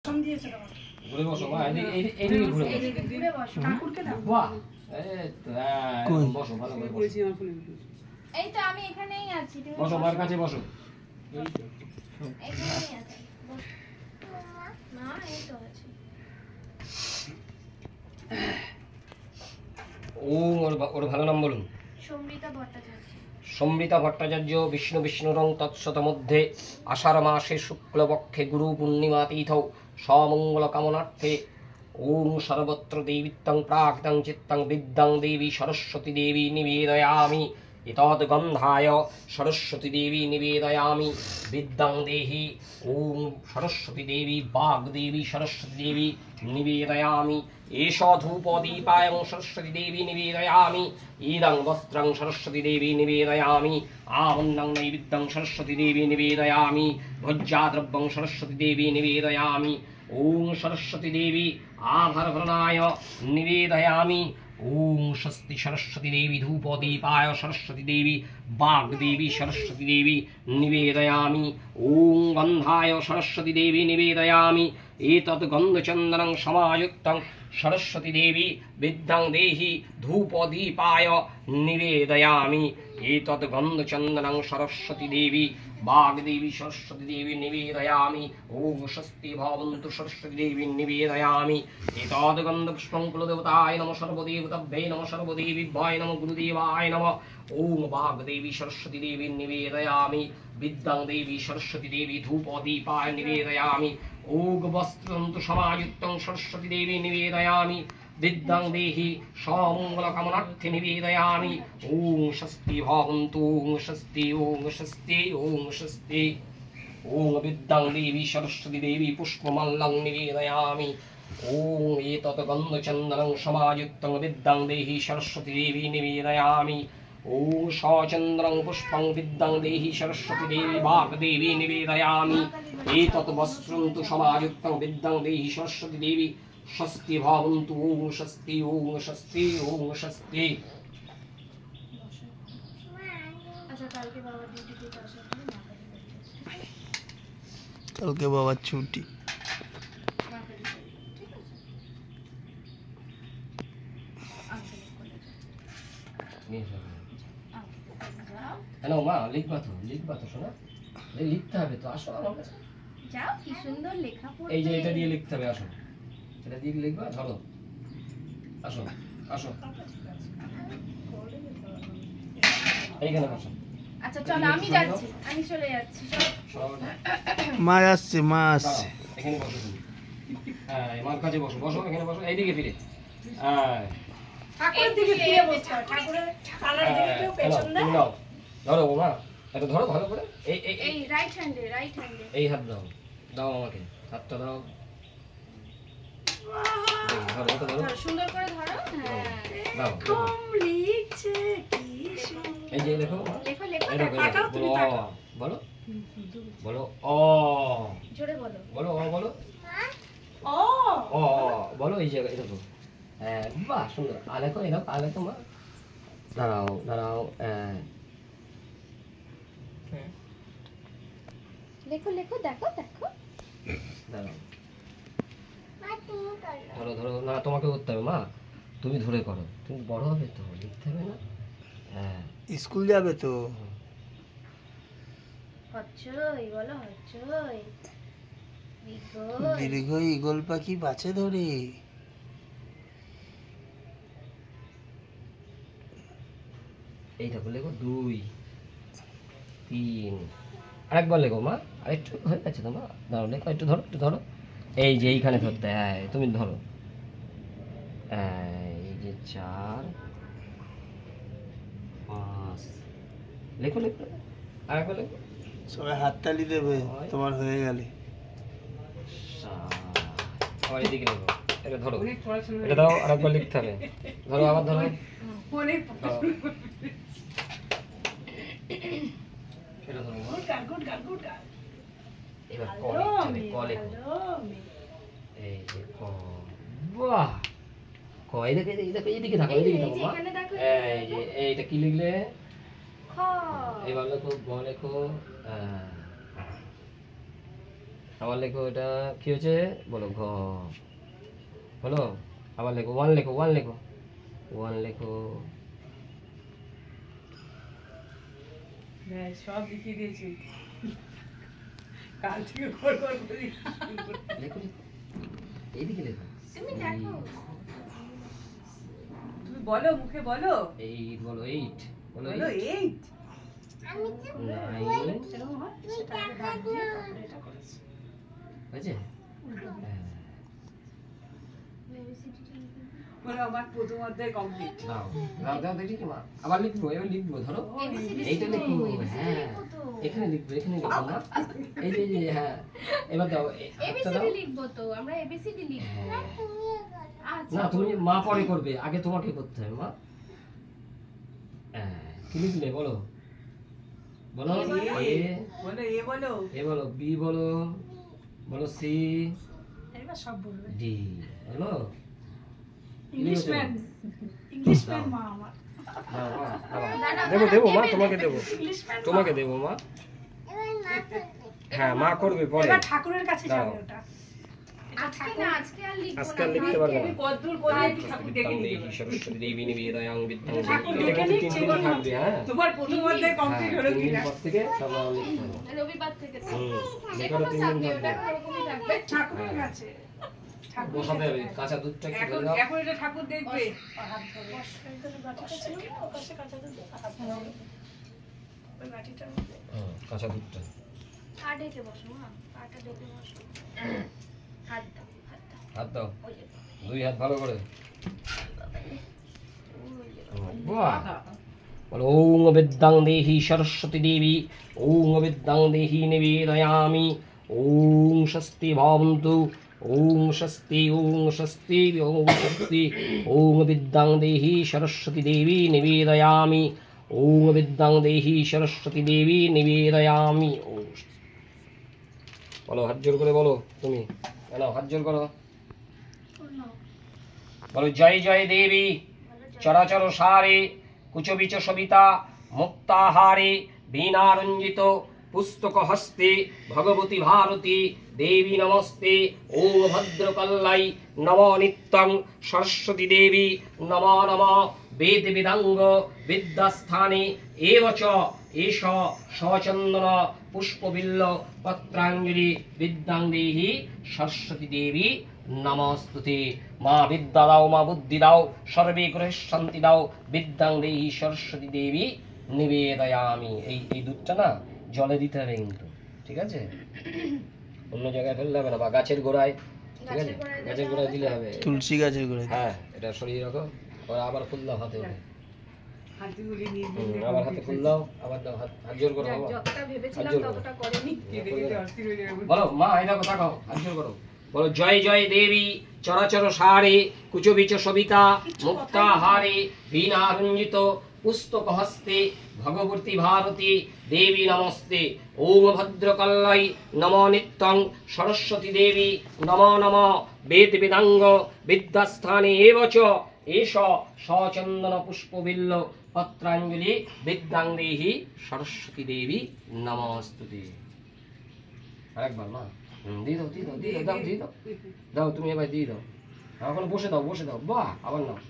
ঘুরে বসো মা, এইদিকে ঘুরে বসো। ঠাকুরকে দাও। বাহ, এই তো বসো, ভালো করে বসো। এই তো আমি এখানেই আছি। বসো, মার কাছে বসো। এখানেই আছি। মা এই তো আছে। ওর ভালো নাম বলুন। সমৃতা ভট্টাচার্য। সমৃতা ভট্টাচার্য। বিষ্ণু বিষ্ণুরং তৎসত মধ্যে আষাঢ় মাসে শুক্লপক্ষে গুরু পূর্ণিমা তিথৌ সমঙ্গল কামনার্থে ওম সর্বত্র দেবীত্বং প্রাকৃতং চিত্তং বিদ্যাং দেবী সরস্বতী দেবী নিবেদয়ামি এতদ গন্ধায় সরস্বতী দেবী নিবেদয়ামি বিদ্যাং দেহি ওম সরস্বতী দেবী বাগ্দেবী সরস্বতী দেবী নিবেদয়ামি এষ ধূপদীপায়ং সরস্বতী দেবী নিবেদয়ামি ইদং বস্ত্রং সরস্বতী দেবী নিবেদয়ামি আমন্নং নৈবেদ্যং সরস্বতী দেবী নিবেদয়ামি ভোজ্যাদ্রব্যং সরস্বতী দেবী নিবেদয়ামি ওম সরস্বতী দেবী আভরভরণায় নিবেদয়ামি ওম স্বস্তি সরস্বতী দেবী ধূপদীপায় সরস্বতী দেবী বাগ্দেবী সরস্বতী দেবী নিবেদয়ামি ওম গন্ধায় সরস্বতী দেবী নিবেদয়ামি এতৎ গন্ধচন্দনং সমাযুক্তং সরস্বতী দেবী বিদ্যাং দেহি ধূপদীপায় নিবেদয়ামি এতৎ গন্ধচন্দনং সরস্বতী দেবী বাগ্দেবী সরস্বতী দেবী নিবেদয়ামি ওম স্বস্তি ভবন্তু সরস্বতী দেবী নিবেদয়ামি এতৎ গন্ধপুষ্পং কুলদেবতায় নমঃ সর্বদেবতাভ্যে নমঃ সর্বদেবীভ্যায় নমঃ গুরুদেবায় নমঃ ওম বাগ্দেবী সরস্বতী দেবী নিবেদয়ামি বিদ্যাং দেবী সরস্বতী দেবী ধূপদীপায় নিবেদয়ামি ওগ বস্ত্রন্তু সমাযুক্তং সরস্বতী দেবী নিবেদয়ামি বিদ্যাং দেহি সমঙ্গল কামনার্থে নিবেদয়ামি ওম স্বস্তি ভবন্তু ওম স্বস্তি ওম স্বস্তি ওম স্বস্তি ওম বিদ্যাং দেবী সরস্বতী দেবী পুষ্পমাল্যং নিবেদয়ামি ওম এতৎ গন্ধচন্দনং সমাযুক্তং বিদ্যাং দেহি সরস্বতী দেবী নিবেদয়ামি ওম সচন্দ্রং পুষ্পং বিদ্যাং দেহি সরস্বতী দেবী বাগ্দেবী নিবেদয়ামি এতৎ বস্ত্রন্তু সমাযুক্তং বিদ্যাং দেহি সরস্বতী দেবী স্বস্তি ভবন্তু ওম স্বস্তি ওম স্বস্তি ওম স্বস্তি। কালকে বাবার ছুটি। হ্যালো মা, লিখবা তো শোনা, লিখতে হবে তো, আসো আমার কাছে। যাও, কি সুন্দর লেখা পড়ছে। এই যে এটা দিয়ে লিখতে হবে, আসো এটা দিয়ে লিখবা, ধরো, আসো আসো এইখানে বসো। আচ্ছা চলো, আমি যাচ্ছি, আমি চলে যাচ্ছি। মা আসছে, মা আসছে। এখানে বসো তুমি, হ্যাঁ মার কাছে বসো, বসো এখানে বসো, এইদিকে ফিরে, হ্যাঁ ঠাকুরের দিকে ফিরে বসো, ঠাকুরের কালার দিকে কেউ পেছন দেয়। নাও, ধরো মা, এটা ধরো ভালো করে, এই রাইট হ্যান্ডে এই হাত দাও, দাও আমাকে হাতটা দাও, ধরো তো ধরো, সুন্দর করে ধরো। হ্যাঁ দাও, কম লিখছে, কি সুন্দর। এই যে দেখো লেখো লেখো, এটা তাকাও তুমি, তাকাও। বলো বলো অ, জোরে বলো, বলো অ, বলো ও অ, বলো এই জায়গায় দেখো, হ্যাঁ বাহ সুন্দর, আলেখো এই দাও, আলেখো মা, দাঁড়াও দাঁড়াও, লেখো লেখো, দেখো দেখো, দাঁড়াও, ধরো ধরো, না তোমাকে করতে হবে মা, তুমি ধরে করো, তুমি বড় হবে তো, লিখতে হবে না, হ্যাঁ স্কুল যাবে তো। হচ্ছই বলো, হচ্ছই, দীর্ঘ ঈগল পাখি বাছে ধরে। এইটা লেখো 2 3, আরেকবার লেখো মা, আরেকটু হয়ে গেছে তো মা, দাঁড়াও লেখো, একটু ধরো, একটু ধরো, এই যে এইখানে ধরতে, হ্যাঁ তুমি ধরো, এই যে 4 5, লেখো লেখো, আরেকবার লেখো, সবাই হাততালি দেবে তোমার হয়ে গেলে। 7, আবার এদিকে লেখো, এটা ধরো, এটা দাও, আরেকবার লিখতে হবে, ধরো আবার ধরো, এটা ধরো মা। এবার ক লিখতে হবে, ক লেখো, এই যে ক, বাহ, ক, এইদিকে এইদিকে এইদিকে থাকো, এইদিকে থাকো মা, এই যে এইটা কি লিখলে, খ, এবার লেখো গ লেখো, আবার লেখো, এটা কি হয়েছে বলো? ঘ। বলো, আবার লেখো, ওয়ান লেখো, ওয়ান লেখো, ওয়ান লেখো। সব লিখিয়ে দিয়েছি, কাল থেকে কর কর করি। লেখো, লেখো, এইদিকে লেখো। তুমি দেখো, তুমি বলো, মুখে বলো, এইট বলো, এইট বলো, বলো 8 নাইন এরকম হয়, সেটা আগে দাগ দিয়ে তারপরে এটা করেছি। হয়েছে? হ্যাঁ। বলো আমার প্রথম অধ্যায় কমপ্লিট। দাও দাও দাও, দেখি কি মা, আবার লিখবো, এবার লিখবো, ধরো এইটা লিখবো, হ্যাঁ এখানে লিখবো, এখানে লিখবো না, এই যে এই যে, হ্যাঁ এবার দাও, হাতটা দাও। এবিসিডি লিখবো তো আমরা, এবিসিডি লিখবো। হ্যাঁ। আচ্ছা না তুমি মা পরে করবে, আগে তোমাকে করতে হবে মা। হ্যাঁ, কি লিখলে বলো, বলো এ, এ, বলো এ বলো, এ বলো, বি বলো, বলো সি, এবার সব বলবে। ডি বলো। ইংলিশম্যান, ইংলিশম্যান মা আমার। দাও, মা, দাও। দেবো দেবো মা, তোমাকে দেবো, ইংলিশম্যান তোমাকে দেবো মা। হ্যাঁ মা করবে পরে। এবার ঠাকুরের কাছে দাও। যাবে ওটা। আজকে না, আজকে আর লিখবো আজকে না। আর লিখতে পারবো না। তুমি কতদূর বলে একটু ঠাকুর দেখে নিতে দেবী সরস্বতী দেবী নিবেদয়াং বিদ্যাং ঠাকুর দেবী। দেখে এটা কিন্তু নিচ্ছে 3 দিন থাকবে, হ্যাঁ। তোমার প্রথম অধ্যায় কমপ্লিট হলো হ্যাঁ, 3 দিন কিনা। পর থেকে তারপর আর লিখতে হবে। রবিবার থেকে হুম, এখনো এখানে 3 থাকবে, দিন ওটা থাকবে। ওরকমই থাকবে। ঠাকুরের কাছে, ঠাকুর বসাতে হবে, কাঁচা দুধটা একটু এখন ঢেলে দাও। এখন এটা ঠাকুর দেখবে। হাত ধরে। হুম, কাঁচা দুধটা। পা ঢেকে বসো মা, পাটা ঢেকে বসো। হাত দাও, হাত দাও। হাত দাও, ওই যে, 2 হাত ভালো করে। ওই যে। বাহ। বলো ওং বিদ্যাং দেহি সরস্বতী দেবী, ওং বিদ্যাং দেহি নিবেদয়ামি, ওং স্বস্তি ভবন্তু, ওং স্বস্তি, ওং স্বস্তি, ওং স্বস্তি, ওং বিদ্যাং দেহি সরস্বতী দেবী নিবেদয়ামি, ওং বিদ্যাং দেহি সরস্বতী দেবী নিবেদয়ামি। ওং। বলো, হাত জোর করে বলো তুমি, কেন হাত জোর করো, বলো জয় জয় দেবী চরাচর সারে, কুচবিচ সবিতা মুক্তাহারে, বীণারঞ্জিত পুস্তক হস্তে, ভগবতী ভারতী দেবী নমস্তে, ওং ভদ্রকল্লাই নম নিত্যং, সরস্বতী দেবী নম নম, বেদ বেদাঙ্গ বিদ্যাস্থানে এব চ এষ সচন্দন পুষ্পবিল্ল পত্রাঞ্জলি বিদ্যাং দেহি সরস্বতী দেবী নমস্তুতে। মা বিদ্যা দাও, মা বুদ্ধি দাও, সর্বে গ্রহে শান্তি দাও, বিদ্যাং দেহি সরস্বতী দেবী নিবেদয়ামি। এই দুধটা না জলে দিতে হবে কিন্তু, ঠিক আছে? অন্য জায়গায় ফেললে হবে না, বা গাছের গোড়ায়, ঠিক আছে? গাছের গোড়ায় দিলে হবে। তুলসী গাছের গোড়ায়। হ্যাঁ, এটা সরিয়ে রাখো, পরে আবার ফুল দাও হাতে করে। হাতগুলি নিয়ে আবার হাতে ফুল দাও, আবার দাও, হাত জোর করো বাবা। যতটা ভেবেছিলাম হাত জোর করো। ততটা করেনি। দিতে দিতে অস্থির হয়ে যাবে। বলো মা, এটা কথা কও, হাত জোর করো। বলো জয় জয় দেবী চরাচর সারে, কুচবিচ সবিতা মুক্তাহারে, বীণারঞ্জিত পুস্তক হস্তে, ভগবতী ভারতী দেবী নমস্তে, ওম ভদ্রকল্লাই নম নিত্যং, সরস্বতী দেবী নম নম, বেদ বেদাঙ্গ বিদ্যাস্থানে এব চ এষ সচন্দন পুষ্পবিল্ল পত্রাঞ্জলি বিদ্যাং দেহি সরস্বতী দেবী নমস্তুতে। আরেকবার মা, দিয়ে দাও, দিয়ে দাও, দিয়ে দাও, দাও, দিয়ে দাও, দাও তুমি এবার দিয়ে দাও। এখন বসে দাও, বসে দাও, বাহ, আবার নাও।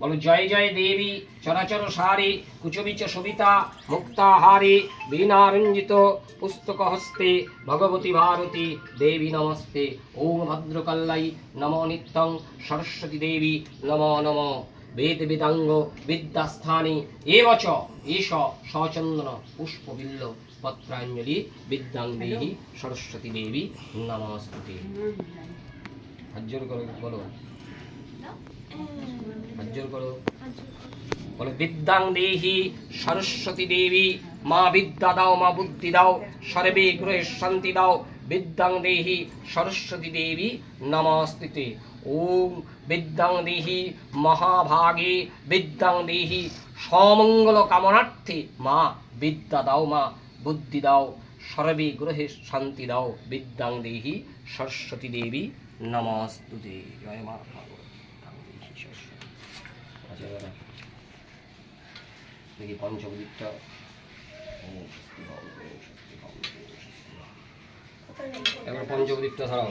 বলো জয় জয় দেবী চরাচর সারে, কুচবিচ সবিতা মুক্তাহারে, বীণারঞ্জিত পুস্তক হস্তে, ভগবতী ভারতী দেবী নমস্তে, ওম ভদ্রকল্লাই নম নিত্যং, সরস্বতী দেবী নম নম, বেদ বেদাঙ্গ বিদ্যাস্থানে এব চ এষ সচন্দন পুষ্পবিল্ল পত্রাঞ্জলি বিদ্যাং দেহি সরস্বতী দেবী নমস্তুতে। হাত জোর করো, বলো হাত জোর করো, বলো বিদ্যাং দেহি সরস্বতী দেবী, মা বিদ্যা দাও, মা বুদ্ধি দাও, সর্বে গ্রহে শান্তি দাও, বিদ্যাং দেহি সরস্বতী দেবী নমস্তুতে। ওম বিদ্যাং দেহি মহাভাগে, বিদ্যাং দেহি সমঙ্গল কামনার্থে, মা বিদ্যা দাও, মা বুদ্ধি দাও, সর্বে গ্রহে শান্তি দাও, বিদ্যাং দেহি সরস্বতী দেবী নমস্তুতে। জয় মা আচ্ছা দাদা, দেখি পঞ্চমদিকটা। এবার পঞ্চপ্রদীপটা ধরাও।